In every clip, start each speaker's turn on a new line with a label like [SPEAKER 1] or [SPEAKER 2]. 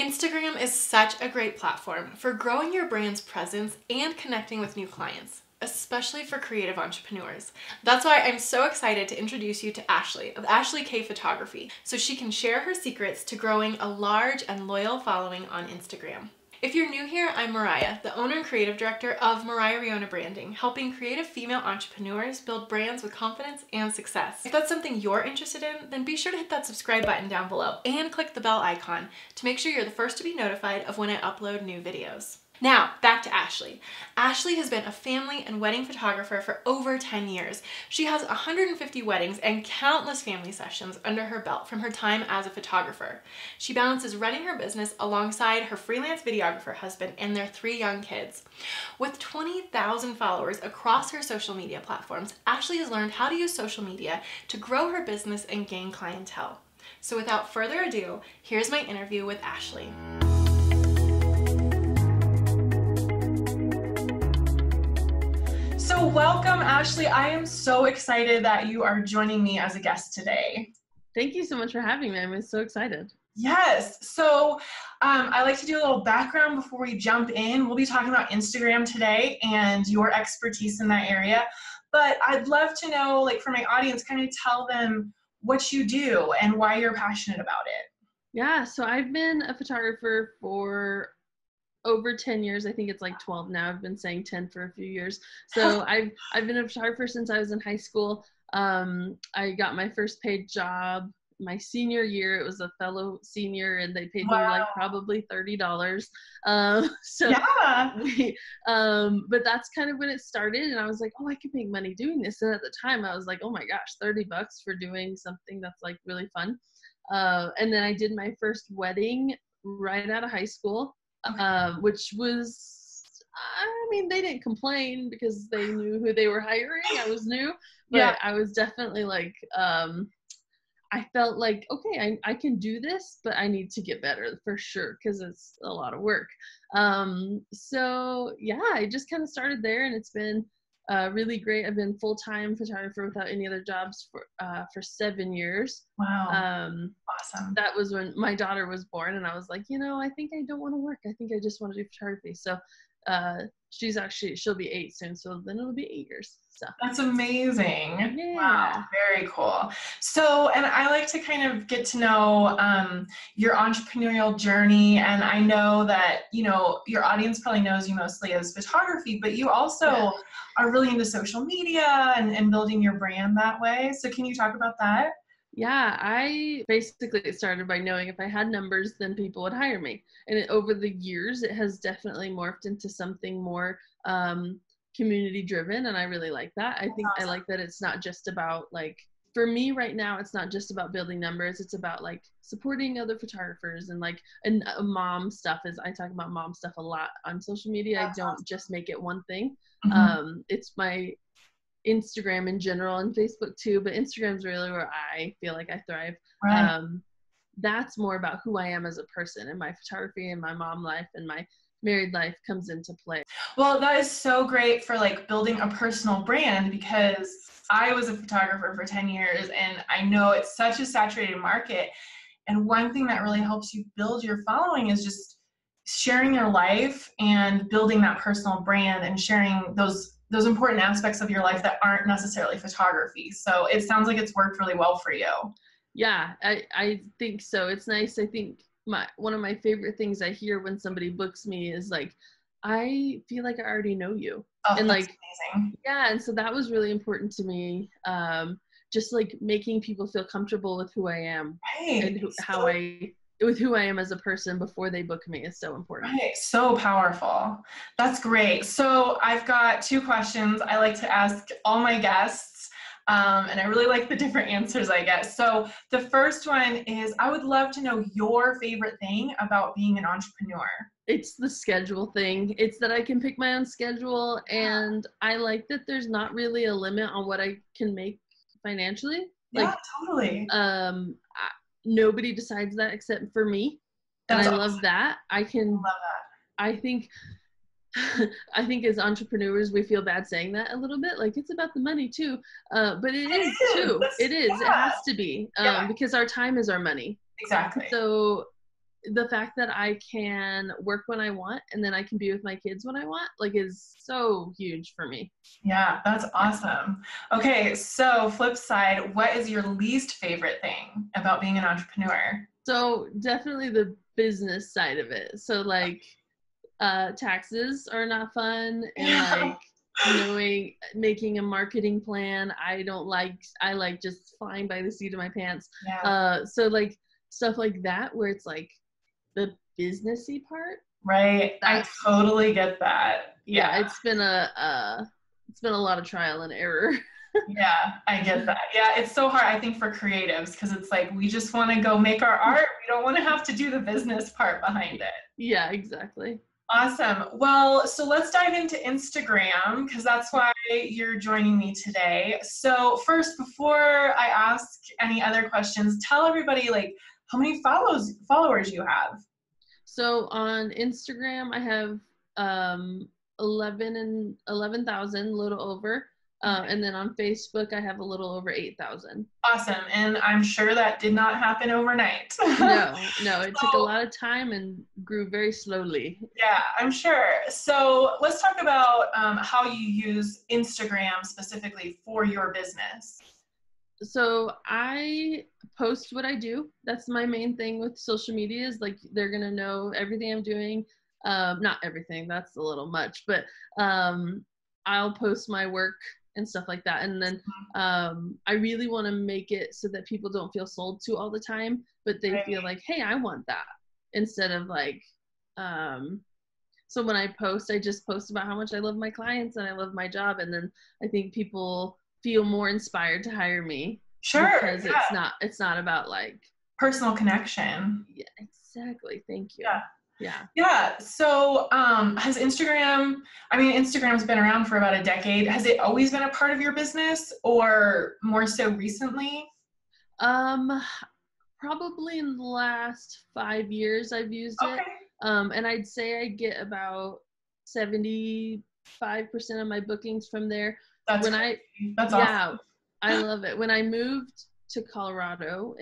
[SPEAKER 1] Instagram is such a great platform for growing your brand's presence and connecting with new clients, especially for creative entrepreneurs. That's why I'm so excited to introduce you to Ashlee of Ashlee K Photography, so she can share her secrets to growing a large and loyal following on Instagram. If you're new here, I'm Moriah, the owner and creative director of Moriah Riona Branding, helping creative female entrepreneurs build brands with confidence and success. If that's something you're interested in, then be sure to hit that subscribe button down below and click the bell icon to make sure you're the first to be notified of when I upload new videos. Now, back to Ashlee. Ashlee has been a family and wedding photographer for over 10 years. She has 150 weddings and countless family sessions under her belt from her time as a photographer. She balances running her business alongside her freelance videographer husband and their 3 young kids. With 20,000 followers across her social media platforms, Ashlee has learned how to use social media to grow her business and gain clientele. So without further ado, here's my interview with Ashlee. So welcome, Ashlee. I am so excited that you are joining me as a guest today.
[SPEAKER 2] Thank you so much for having me. I'm so excited.
[SPEAKER 1] Yes. So I like to do a little background before we jump in. We'll be talking about Instagram today and your expertise in that area. But I'd love to know, like, for my audience, kind of tell them what you do and why you're passionate about it.
[SPEAKER 2] Yeah. So I've been a photographer for over 10 years. I think it's like 12 now. I've been saying 10 for a few years. So I've been a photographer since I was in high school. I got my first paid job my senior year. It was a fellow senior and they paid me like probably $30. But that's kind of when it started and I was like, oh, I could make money doing this. And at the time I was like, oh my gosh, $30 for doing something that's like really fun. And then I did my first wedding right out of high school. Which was, I mean, they didn't complain because they knew who they were hiring. I was new, but I was definitely like, I felt like, okay, I can do this, but I need to get better for sure because it's a lot of work. So yeah, I just kind of started there and it's been really great. I've been full-time photographer without any other jobs for 7 years.
[SPEAKER 1] Wow. Awesome.
[SPEAKER 2] That was when my daughter was born and I was like, you know, I think I don't want to work. I think I just want to do photography. So she'll be 8 soon. So then it'll be 8 years. So
[SPEAKER 1] that's amazing.
[SPEAKER 2] Yeah.
[SPEAKER 1] Wow. Very cool. So, and I like to kind of get to know your entrepreneurial journey. And I know that, you know, your audience probably knows you mostly as photography, but you also are really into social media and building your brand that way. So can you talk about that?
[SPEAKER 2] Yeah, I basically started by knowing if I had numbers, then people would hire me. And over the years, it has definitely morphed into something more community driven. And I really like that. I think I like that it's not just about like, for me right now, it's not just about building numbers. It's about like supporting other photographers and like, and mom stuff is, I talk about mom stuff a lot on social media. I don't just make it one thing. It's my Instagram in general and Facebook too, but Instagram's really where I feel like I thrive.
[SPEAKER 1] Right.
[SPEAKER 2] That's more about who I am as a person, and my photography and my mom life and my married life comes into play.
[SPEAKER 1] Well, that is so great for like building a personal brand because I was a photographer for 10 years and I know it's such a saturated market. And one thing that really helps you build your following is just sharing your life and building that personal brand and sharing those important aspects of your life that aren't necessarily photography. So it sounds like it's worked really well for you.
[SPEAKER 2] Yeah, I think so. It's nice. I think one of my favorite things I hear when somebody books me is like, I feel like I already know you.
[SPEAKER 1] Oh,
[SPEAKER 2] and
[SPEAKER 1] that's
[SPEAKER 2] like,
[SPEAKER 1] amazing.
[SPEAKER 2] Yeah. And so that was really important to me. Just like making people feel comfortable with who I am and with who I am as a person before they book me is so important.
[SPEAKER 1] Right. So powerful. That's great. So I've got 2 questions I like to ask all my guests. And I really like the different answers I get. So the first one is, I would love to know your favorite thing about being an entrepreneur.
[SPEAKER 2] It's the schedule thing. It's that I can pick my own schedule and I like that there's not really a limit on what I can make financially.
[SPEAKER 1] Yeah, totally.
[SPEAKER 2] Nobody decides that except for me. And I love that. I love that. I think as entrepreneurs, we feel bad saying that a little bit. Like, it's about the money too. But it is too. It is. Yeah. It has to be. Because our time is our money.
[SPEAKER 1] Exactly.
[SPEAKER 2] So the fact that I can work when I want and then I can be with my kids when I want, like, is so huge for me.
[SPEAKER 1] Yeah, that's awesome. Okay, so flip side, what is your least favorite thing about being an entrepreneur?
[SPEAKER 2] So definitely the business side of it. So like taxes are not fun, and
[SPEAKER 1] Yeah.
[SPEAKER 2] like making a marketing plan, I like just flying by the seat of my pants.
[SPEAKER 1] Yeah.
[SPEAKER 2] So like stuff like that where it's like the businessy part.
[SPEAKER 1] Right. I
[SPEAKER 2] That's
[SPEAKER 1] totally get that.
[SPEAKER 2] yeah,
[SPEAKER 1] Yeah.
[SPEAKER 2] it's been a lot of trial and error.
[SPEAKER 1] Yeah, I get that. Yeah, it's so hard, I think, for creatives because it's like we just want to go make our art. We don't want to have to do the business part behind it.
[SPEAKER 2] Yeah, exactly.
[SPEAKER 1] Awesome. Well, so let's dive into Instagram because that's why you're joining me today. So first, before I ask any other questions, tell everybody like how many followers you have.
[SPEAKER 2] So on Instagram, I have 11,000, a little over. And then on Facebook, I have a little over 8,000.
[SPEAKER 1] Awesome. And I'm sure that did not happen overnight.
[SPEAKER 2] No, it took a lot of time and grew very slowly.
[SPEAKER 1] Yeah, I'm sure. So let's talk about how you use Instagram specifically for your business.
[SPEAKER 2] So I post what I do. That's my main thing with social media, is like they're going to know everything I'm doing. Not everything, that's a little much, but I'll post my work and stuff like that. And then I really want to make it so that people don't feel sold to all the time, but they feel like, hey, I want that, instead of like, so when I post, I just post about how much I love my clients and I love my job. And then I think people feel more inspired to hire me.
[SPEAKER 1] Sure.
[SPEAKER 2] Because
[SPEAKER 1] Yeah.
[SPEAKER 2] it's not about like
[SPEAKER 1] Personal connection.
[SPEAKER 2] Yeah, exactly. Thank you.
[SPEAKER 1] Yeah.
[SPEAKER 2] Yeah.
[SPEAKER 1] Yeah. So has Instagram, I mean, Instagram's been around for about a decade. Has it always been a part of your business or more so recently?
[SPEAKER 2] Probably in the last 5 years I've used it.
[SPEAKER 1] Okay.
[SPEAKER 2] And I'd say I get about 75% of my bookings from there.
[SPEAKER 1] That's awesome.
[SPEAKER 2] I love it. When I moved to Colorado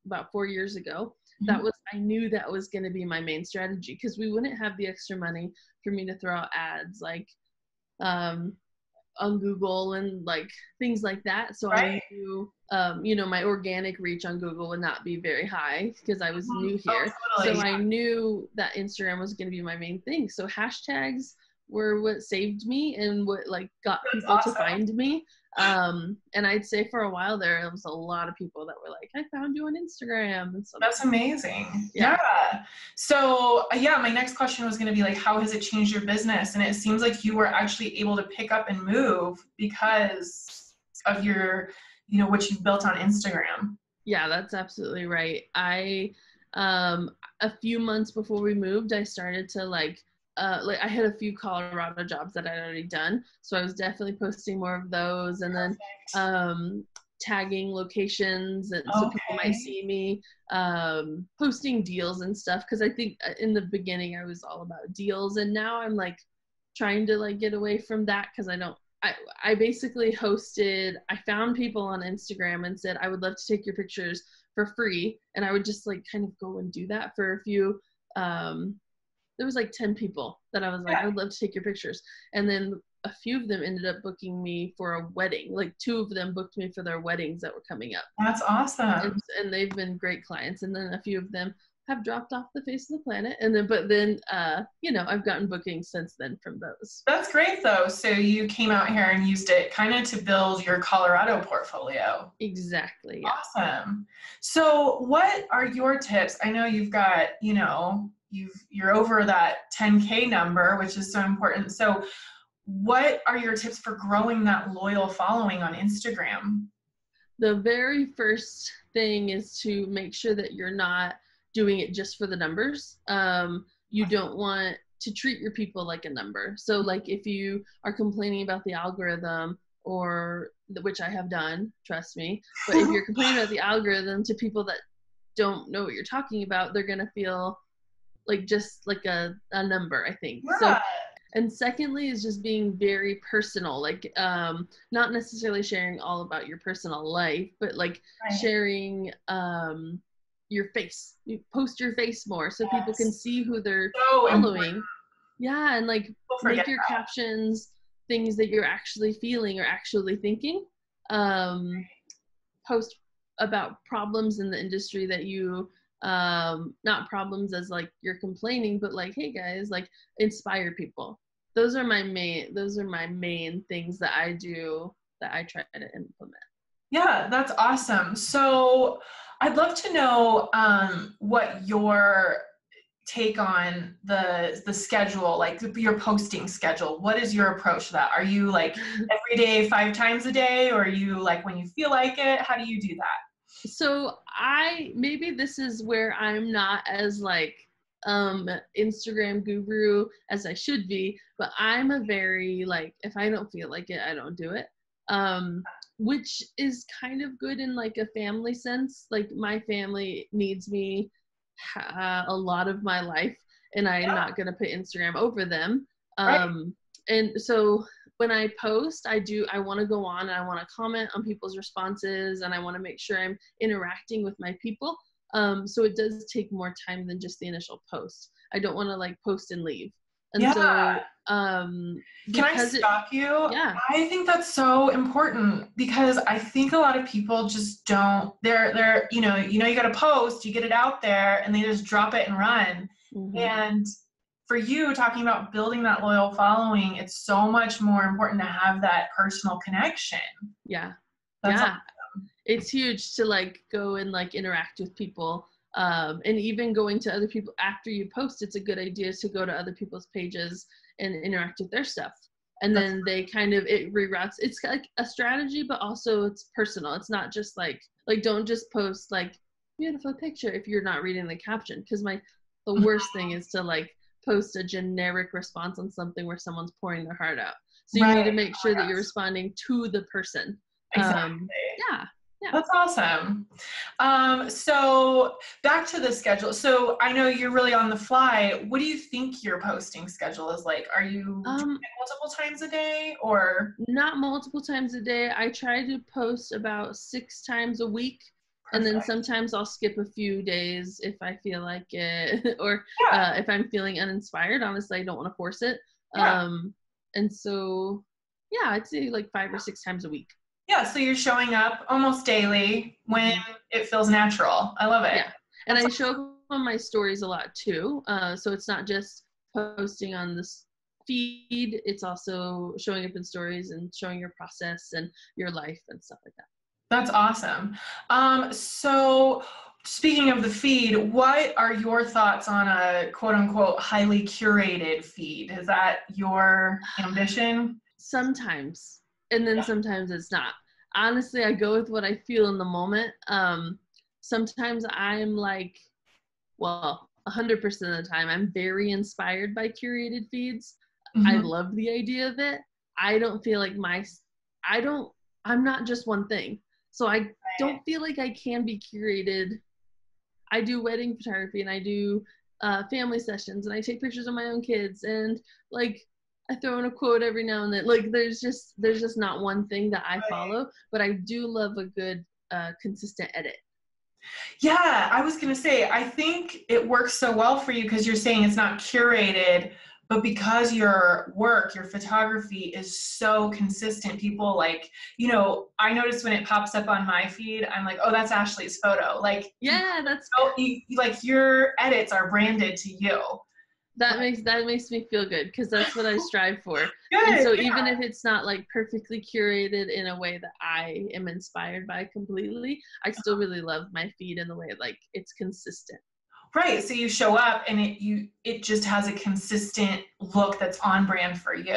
[SPEAKER 2] about 4 years ago, I knew that was going to be my main strategy, because we wouldn't have the extra money for me to throw out ads like on Google and like things like that. So I knew, my organic reach on Google would not be very high because I was new here.
[SPEAKER 1] Totally.
[SPEAKER 2] So I knew that Instagram was going to be my main thing. So hashtags were what saved me and what like got people to find me. And I'd say for a while there was a lot of people that were like, I found you on Instagram. And so
[SPEAKER 1] that's amazing. Yeah. So my next question was going to be like, how has it changed your business? And it seems like you were actually able to pick up and move because of your, what you've built on Instagram.
[SPEAKER 2] Yeah, that's absolutely right. A few months before we moved, I started to like I had a few Colorado jobs that I'd already done. So I was definitely posting more of those, and then tagging locations, and so people might see me, posting deals and stuff. Cause I think in the beginning I was all about deals, and now I'm like trying to like get away from that. Cause I basically I found people on Instagram and said, I would love to take your pictures for free. And I would just like kind of go and do that for a few, there was like 10 people that I was like, I would love to take your pictures. And then a few of them ended up booking me for a wedding. Like 2 of them booked me for their weddings that were coming up.
[SPEAKER 1] That's awesome.
[SPEAKER 2] And they've been great clients. And then a few of them have dropped off the face of the planet. And then, I've gotten bookings since then from those.
[SPEAKER 1] That's great though. So you came out here and used it kind of to build your Colorado portfolio.
[SPEAKER 2] Exactly. Yeah.
[SPEAKER 1] Awesome. So what are your tips? I know you've got, you're over that 10K number, which is so important. So what are your tips for growing that loyal following on Instagram?
[SPEAKER 2] The very first thing is to make sure that you're not doing it just for the numbers. You don't want to treat your people like a number. So like if you are complaining about the algorithm, which I have done, trust me, but if you're complaining about the algorithm to people that don't know what you're talking about, they're going to feel like just like a number, I think.
[SPEAKER 1] Yeah.
[SPEAKER 2] So, and secondly is just being very personal, like not necessarily sharing all about your personal life, but like sharing your face. You post your face more so people can see who they're
[SPEAKER 1] So
[SPEAKER 2] following.
[SPEAKER 1] important.
[SPEAKER 2] Yeah, and like make your captions things that you're actually feeling or actually thinking. Post about problems in the industry that you not problems as like you're complaining, but like, hey guys, like inspire people. Those are my main things that I do, that I try to implement.
[SPEAKER 1] Yeah, that's awesome. So I'd love to know what your take on the schedule, like your posting schedule. What is your approach to that? Are you like every day, 5 times a day, or are you like when you feel like it? How do you do that?
[SPEAKER 2] So maybe this is where I'm not as like Instagram guru as I should be, but I'm a very like, if I don't feel like it, I don't do it. Which is kind of good in like a family sense. Like my family needs me a lot of my life, and I'm not going to put Instagram over them. And so when I post, I want to go on and I want to comment on people's responses, and I want to make sure I'm interacting with my people. So it does take more time than just the initial post. I don't want to like post and leave. And so
[SPEAKER 1] can I stop you?
[SPEAKER 2] Yeah.
[SPEAKER 1] I think that's so important, because I think a lot of people just don't, they're you got to post, you get it out there, and they just drop it and run. And for you, talking about building that loyal following, it's so much more important to have that personal connection.
[SPEAKER 2] Yeah.
[SPEAKER 1] That's
[SPEAKER 2] yeah.
[SPEAKER 1] Awesome.
[SPEAKER 2] It's huge to like go and like interact with people. And even going to other people after you post, it's a good idea to go to other people's pages and interact with their stuff. And then they kind of, it reroutes. It's like a strategy, but also it's personal. It's not just like don't just post like beautiful picture if you're not reading the caption. Because the worst thing is to like post a generic response on something where someone's pouring their heart out. So you need to make sure that you're responding to the person.
[SPEAKER 1] Exactly.
[SPEAKER 2] Yeah.
[SPEAKER 1] That's awesome. So back to the schedule. So I know you're really on the fly. What do you think your posting schedule is like? Are you doing it multiple times a day, or?
[SPEAKER 2] Not multiple times a day. I try to post about 6 times a week. Perfect. And then sometimes I'll skip a few days if I feel like it, or if I'm feeling uninspired. Honestly, I don't want to force it. And so, yeah, I'd say like 5 or 6 times a week.
[SPEAKER 1] Yeah, so you're showing up almost daily when it feels natural. I love it.
[SPEAKER 2] Yeah, and I show up on my stories a lot too. So it's not just posting on this feed, it's also showing up in stories and showing your process and your life and stuff like that.
[SPEAKER 1] That's awesome. So speaking of the feed, what are your thoughts on a quote unquote highly curated feed? Is that your ambition?
[SPEAKER 2] Sometimes, and then sometimes it's not. Honestly, I go with what I feel in the moment. Sometimes I'm like, 100% of the time, I'm very inspired by curated feeds. I love the idea of it. I don't feel like I'm not just one thing. So I don't feel like I can be curated. I do wedding photography and I do family sessions and I take pictures of my own kids, and like I throw in a quote every now and then. Like there's just not one thing that I follow, but I do love a good consistent edit.
[SPEAKER 1] Yeah, I was going to say, I think it works so well for you because you're saying it's not curated, but because your work, your photography is so consistent, people like, I notice when it pops up on my feed, I'm like, oh, that's Ashlee's photo. Like,
[SPEAKER 2] yeah, that's
[SPEAKER 1] like your edits are branded to you.
[SPEAKER 2] That makes me feel good because that's what I strive for. Good, and so even if it's not like perfectly curated in a way that I am inspired by completely, I still really love my feed in the way like it's consistent.
[SPEAKER 1] Right. So you show up and it just has a consistent look that's on brand for you.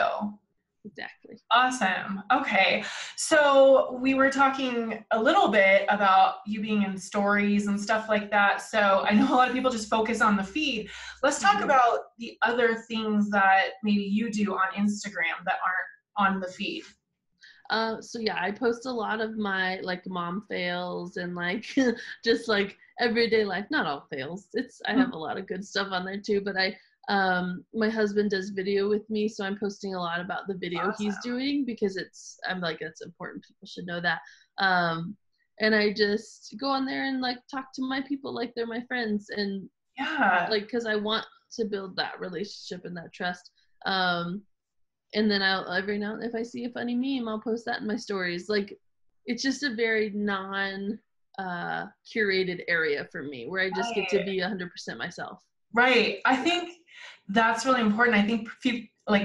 [SPEAKER 2] Exactly.
[SPEAKER 1] Awesome. Okay. So we were talking a little bit about you being in stories and stuff like that. So I know a lot of people just focus on the feed. Let's talk about the other things that maybe you do on Instagram that aren't on the feed.
[SPEAKER 2] So yeah, I post a lot of my like mom fails and like just like everyday life. Not all fails. I have a lot of good stuff on there too, but my husband does video with me, so I'm posting a lot about the video he's doing because that's important. People should know that. and I just go on there and like talk to my people like they're my friends, and like, because I want to build that relationship and that trust. And then I'll every now and then, if I see a funny meme, I'll post that in my stories. Like, it's just a very non curated area for me, where I just get to be 100% myself.
[SPEAKER 1] Right. I think that's really important. I think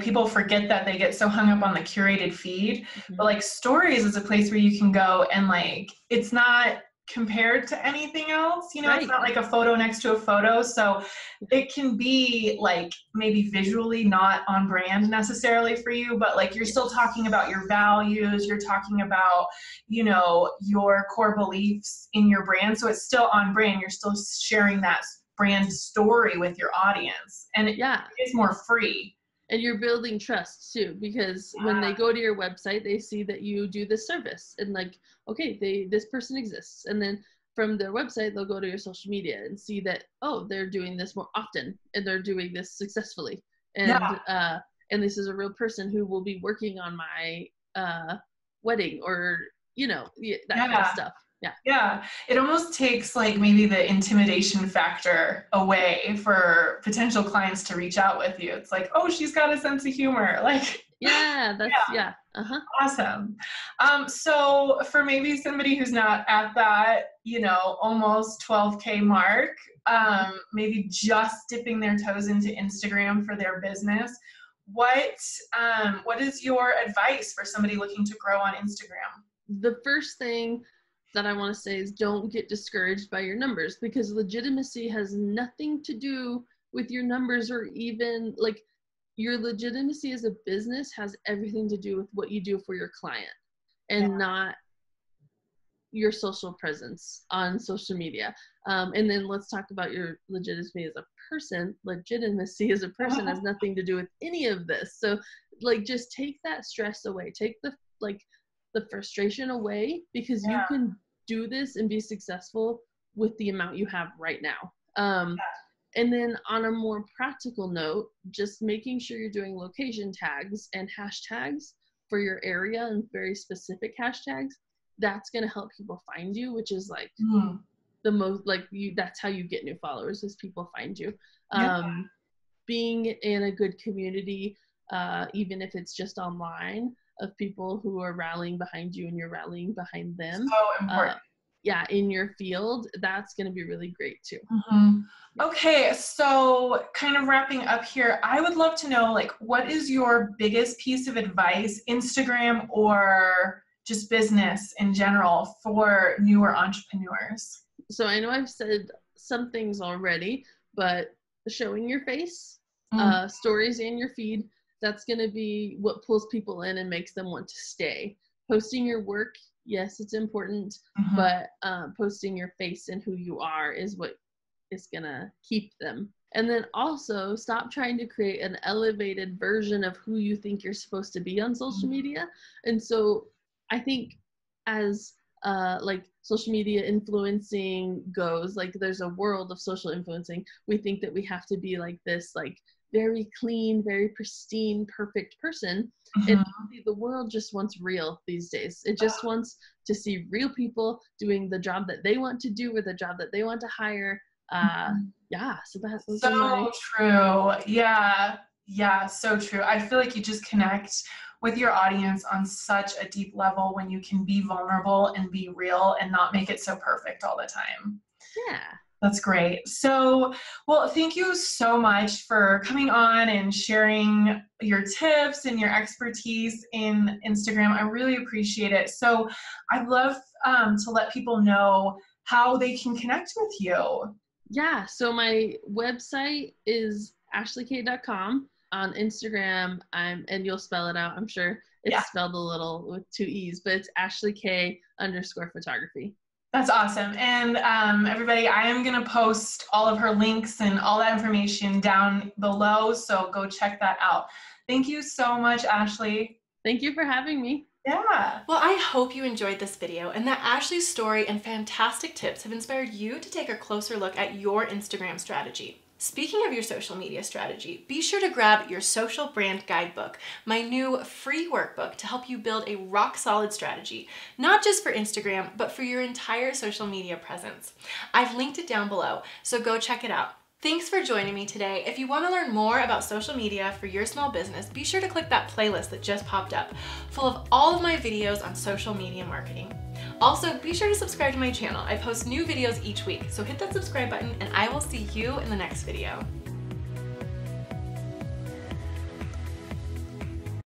[SPEAKER 1] people forget that. They get so hung up on the curated feed, but like stories is a place where you can go and like, it's not compared to anything else, you know, It's not like a photo next to a photo. So it can be like maybe visually not on brand necessarily for you, but like you're still talking about your values, you're talking about, you know, your core beliefs in your brand. So it's still on brand. You're still sharing that brand story with your audience, and it is more free.
[SPEAKER 2] And you're building trust too, because when they go to your website, they see that you do this service, and like, okay, this person exists. And then from their website, they'll go to your social media and see that, oh, they're doing this more often, and they're doing this successfully. And and this is a real person who will be working on my wedding, or, you know, that kind of stuff.
[SPEAKER 1] Yeah. It almost takes like maybe the intimidation factor away for potential clients to reach out with you. It's like, oh, she's got a sense of humor. Like, awesome. So for maybe somebody who's not at that, you know, almost 12K mark, maybe just dipping their toes into Instagram for their business, what is your advice for somebody looking to grow on Instagram?
[SPEAKER 2] The first thing that I want to say is, don't get discouraged by your numbers, because legitimacy has nothing to do with your numbers, or even like your legitimacy as a business has everything to do with what you do for your client, and not your social presence on social media. And then let's talk about your legitimacy as a person. Legitimacy as a person has nothing to do with any of this. So like, just take that stress away. Take the frustration away, because you can do this and be successful with the amount you have right now. And then on a more practical note, just making sure you're doing location tags and hashtags for your area, and very specific hashtags. That's going to help people find you, which is like the most, like, that's how you get new followers, is people find you. Being in a good community, even if it's just online, of people who are rallying behind you and you're rallying behind them.
[SPEAKER 1] So important.
[SPEAKER 2] In your field, that's going to be really great too.
[SPEAKER 1] Okay, so kind of wrapping up here, I would love to know, like, what is your biggest piece of advice, Instagram or just business in general, for newer entrepreneurs?
[SPEAKER 2] So I know I've said some things already, but showing your face, stories in your feed, that's going to be what pulls people in and makes them want to stay. Posting your work, yes, it's important, but posting your face and who you are is what is going to keep them. And then also, stop trying to create an elevated version of who you think you're supposed to be on social media. And so I think as like social media influencing goes, like, there's a world of social influencing. We think that we have to be like this, like, very clean, very pristine, perfect person. And the world just wants real these days. It just wants to see real people doing the job that they want to do, with the job that they want to hire. So that's
[SPEAKER 1] so true. Yeah, so true. I feel like you just connect with your audience on such a deep level when you can be vulnerable and be real and not make it so perfect all the time. That's great. So, well, thank you so much for coming on and sharing your tips and your expertise in Instagram. I really appreciate it. So I'd love to let people know how they can connect with you.
[SPEAKER 2] Yeah, so my website is ashleek.com. On Instagram, and you'll spell it out, I'm sure. It's spelled a little with 2 E's, but it's ashleek_photography.
[SPEAKER 1] That's awesome. And everybody, I am going to post all of her links and all that information down below, so go check that out. Thank you so much, Ashlee.
[SPEAKER 2] Thank you for having me.
[SPEAKER 1] Yeah. Well, I hope you enjoyed this video and that Ashlee's story and fantastic tips have inspired you to take a closer look at your Instagram strategy. Speaking of your social media strategy, be sure to grab your Social Brand Guidebook, my new free workbook to help you build a rock-solid strategy, not just for Instagram, but for your entire social media presence. I've linked it down below, so go check it out. Thanks for joining me today. If you want to learn more about social media for your small business, be sure to click that playlist that just popped up, full of all of my videos on social media marketing. Also, be sure to subscribe to my channel. I post new videos each week, so hit that subscribe button and I will see you in the next video.